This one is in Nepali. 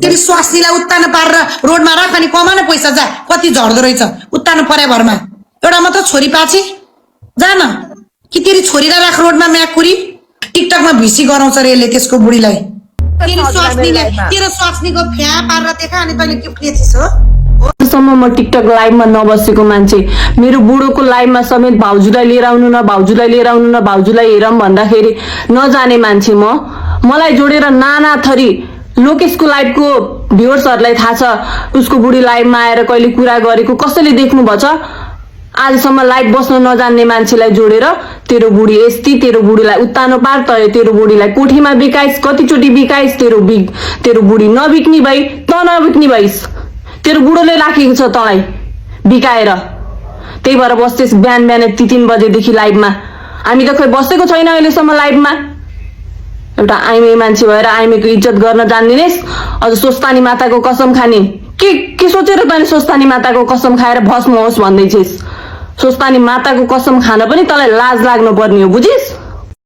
तेरि स्वास्नीलाई उत्तानो पारेर रोडमा राख अनि कमाउने पैसा जा कति झर्दो रहेछ उत्तानो परे भरमा एउटा मात्र छोरी पाछि जा न कि तेरि छोरीलाई राख रोडमा म्याकुरी टिकटकमा भिसी गराउँछ रे यसले त्यसको बुढीलाई तेरो स्वास्नीको फ्या पारेर देखा अनि तैँले गिफ्ट दिएछिस् हो सम्म म टिकटक लाइभमा नबसेको मान्छे मेरो बुढोको लाइभमा समेत भाउजूलाई लिएर आउनु न भाउजूलाई लिएर आउनु न भाउजूलाई हेरौँ भन्दाखेरि नजाने मान्छे मलाई जोडेर नाना थरी लोकेशको लाइभको भ्युअर्सहरूलाई थाहा छ उसको बुढी लाइभमा आएर कहिले कुरा गरेको कसैले देख्नु भछ आजसम्म लाइभ बस्न नजान्ने मान्छेलाई जोडेर तेरो बुढी यस्ती तेरो बुढीलाई उत्तानो पार तय तेरो बुढीलाई कोठीमा बिकाइस् कतिचोटि बिकाइस् तेरो बुढी नबिक्नी भई त नबिक्नी भइस् तेरो बुढोले राखेको छ तँलाई बिकाएर त्यही भएर बस्दैछ बिहान 3 बजेदेखि लाइभमा हामी त खै बसेको छैन अहिलेसम्म लाइभमा एउटा आइमे मान्छे भएर आइमेको इज्जत गर्न जान्दिनेस् अझ स्वस्तानी माताको कसम खाने के सोचेर तैँले स्वस्तानी माताको कसम खाएर भस्म होस् भन्दैछिस् स्वस्तानी माताको कसम खान पनि तँलाई लाज लाग्नु पर्ने हो बुझिस्